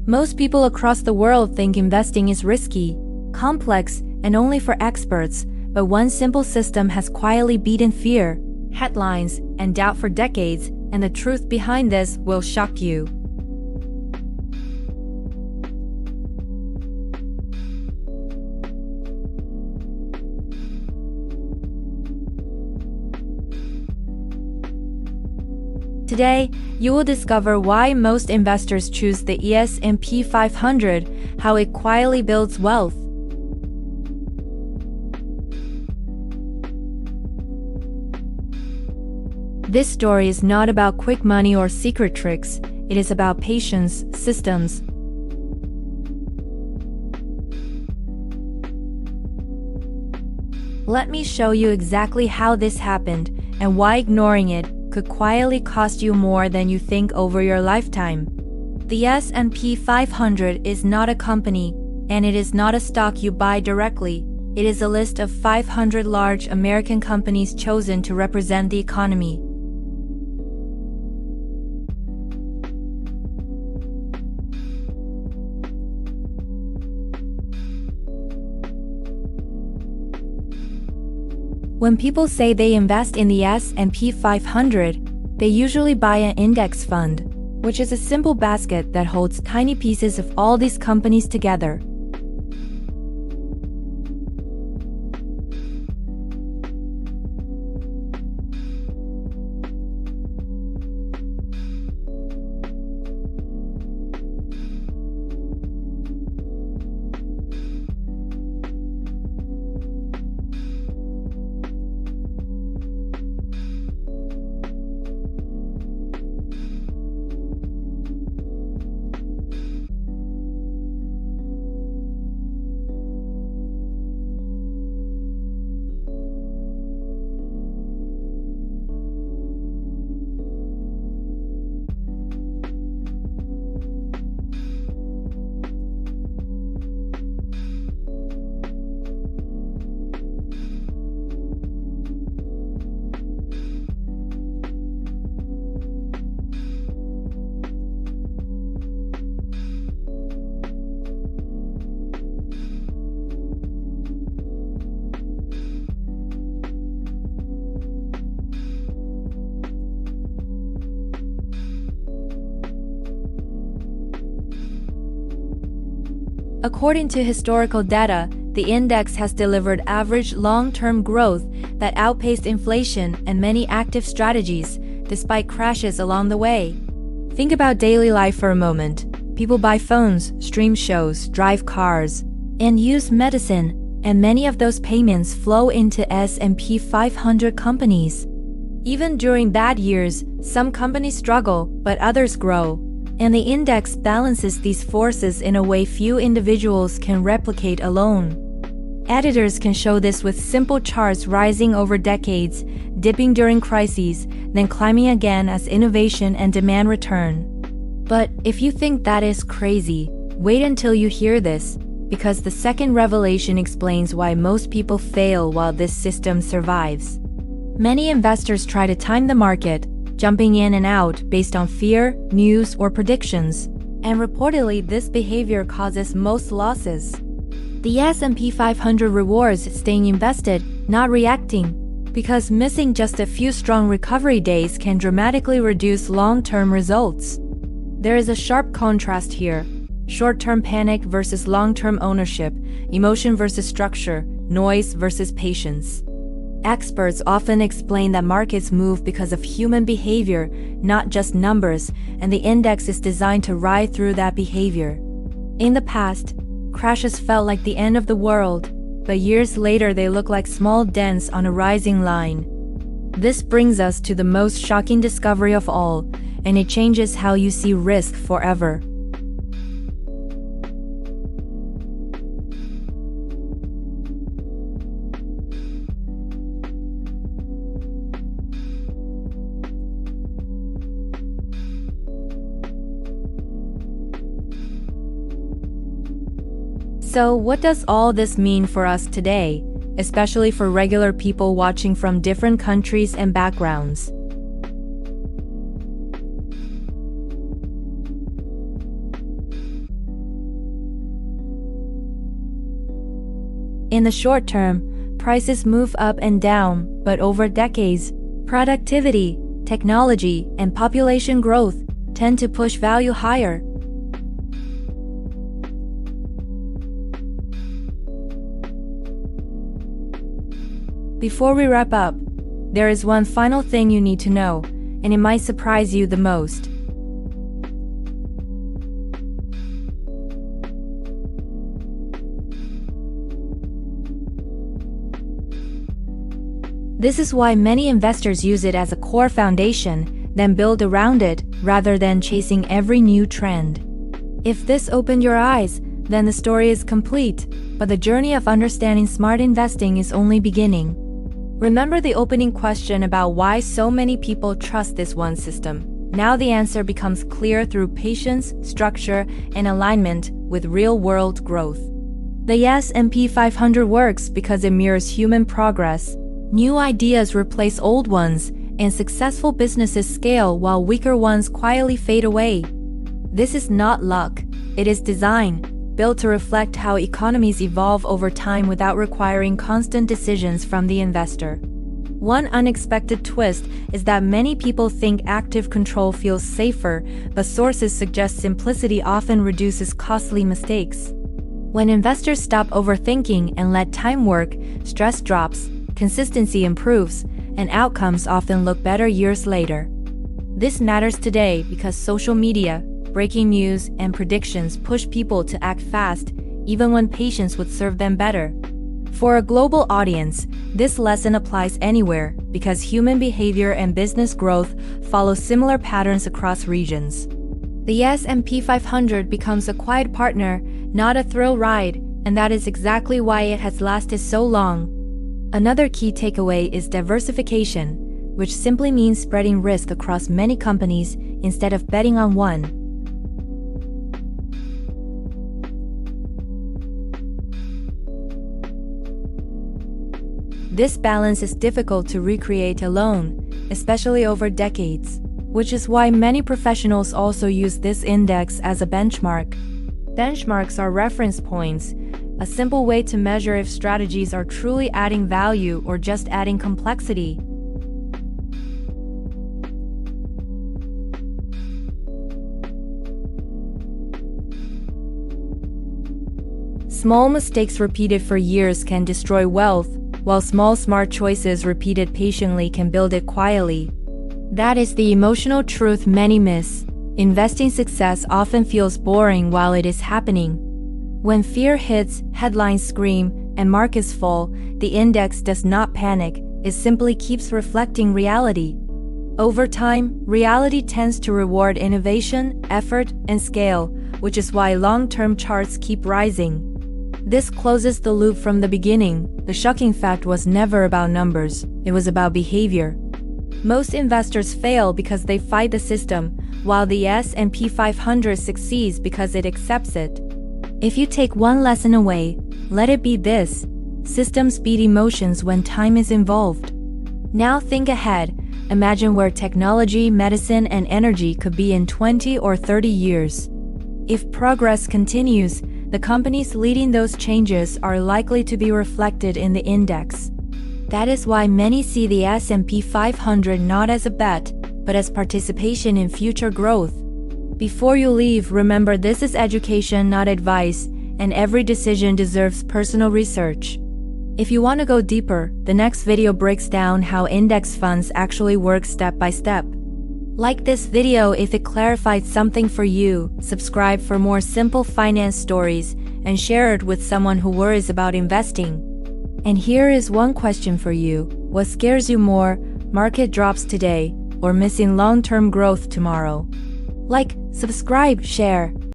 Most people across the world think investing is risky, complex, and only for experts, but one simple system has quietly beaten fear, headlines, and doubt for decades, and the truth behind this will shock you. Today, you will discover why most investors choose the S&P 500, how it quietly builds wealth. This story is not about quick money or secret tricks. It is about patience, systems. Let me show you exactly how this happened and why ignoring it could quietly cost you more than you think over your lifetime. The S&P 500 is not a company, and it is not a stock you buy directly. It is a list of 500 large American companies chosen to represent the economy. When people say they invest in the S&P 500, they usually buy an index fund, which is a simple basket that holds tiny pieces of all these companies together. According to historical data, the index has delivered average long-term growth that outpaced inflation and many active strategies, despite crashes along the way. Think about daily life for a moment. People buy phones, stream shows, drive cars, and use medicine, and many of those payments flow into S&P 500 companies. Even during bad years, some companies struggle, but others grow. And the index balances these forces in a way few individuals can replicate alone. Editors can show this with simple charts rising over decades, dipping during crises, then climbing again as innovation and demand return. But if you think that is crazy, wait until you hear this, because the second revelation explains why most people fail while this system survives. Many investors try to time the market, jumping in and out based on fear, news, or predictions, and reportedly this behavior causes most losses. The S&P 500 rewards staying invested, not reacting, because missing just a few strong recovery days can dramatically reduce long-term results. There is a sharp contrast here: short-term panic versus long-term ownership, emotion versus structure, noise versus patience. Experts often explain that markets move because of human behavior, not just numbers, and the index is designed to ride through that behavior. In the past, crashes felt like the end of the world, but years later they look like small dents on a rising line. This brings us to the most shocking discovery of all, and it changes how you see risk forever. So, what does all this mean for us today, especially for regular people watching from different countries and backgrounds? In the short term, prices move up and down, but over decades, productivity, technology, and population growth tend to push value higher. Before we wrap up, there is one final thing you need to know, and it might surprise you the most. This is why many investors use it as a core foundation, then build around it rather than chasing every new trend. If this opened your eyes, then the story is complete, but the journey of understanding smart investing is only beginning. Remember the opening question about why so many people trust this one system. Now the answer becomes clear through patience, structure, and alignment with real-world growth. The S&P 500 works because it mirrors human progress. New ideas replace old ones, and successful businesses scale while weaker ones quietly fade away. This is not luck. It is design, built to reflect how economies evolve over time without requiring constant decisions from the investor. One unexpected twist is that many people think active control feels safer, but sources suggest simplicity often reduces costly mistakes. When investors stop overthinking and let time work, stress drops, consistency improves, and outcomes often look better years later. This matters today because social media, breaking news, and predictions push people to act fast, even when patience would serve them better. For a global audience, this lesson applies anywhere because human behavior and business growth follow similar patterns across regions. The S&P 500 becomes a quiet partner, not a thrill ride, and that is exactly why it has lasted so long. Another key takeaway is diversification, which simply means spreading risk across many companies instead of betting on one. This balance is difficult to recreate alone, especially over decades, which is why many professionals also use this index as a benchmark. Benchmarks are reference points, a simple way to measure if strategies are truly adding value or just adding complexity. Small mistakes repeated for years can destroy wealth, while small smart choices repeated patiently can build it quietly. That is the emotional truth many miss. Investing success often feels boring while it is happening. When fear hits, headlines scream, and markets fall, the index does not panic, it simply keeps reflecting reality. Over time, reality tends to reward innovation, effort, and scale, which is why long-term charts keep rising. This closes the loop from the beginning. The shocking fact was never about numbers, it was about behavior. Most investors fail because they fight the system, while the S&P 500 succeeds because it accepts it. If you take one lesson away, let it be this: systems beat emotions when time is involved. Now think ahead. Imagine where technology, medicine, and energy could be in 20 or 30 years. If progress continues, the companies leading those changes are likely to be reflected in the index. That is why many see the S&P 500 not as a bet, but as participation in future growth. Before you leave, remember this is education, not advice, and every decision deserves personal research. If you want to go deeper, the next video breaks down how index funds actually work step by step. Like this video if it clarified something for you, subscribe for more simple finance stories, and share it with someone who worries about investing. And here is one question for you: what scares you more, market drops today, or missing long-term growth tomorrow? Like, subscribe, share.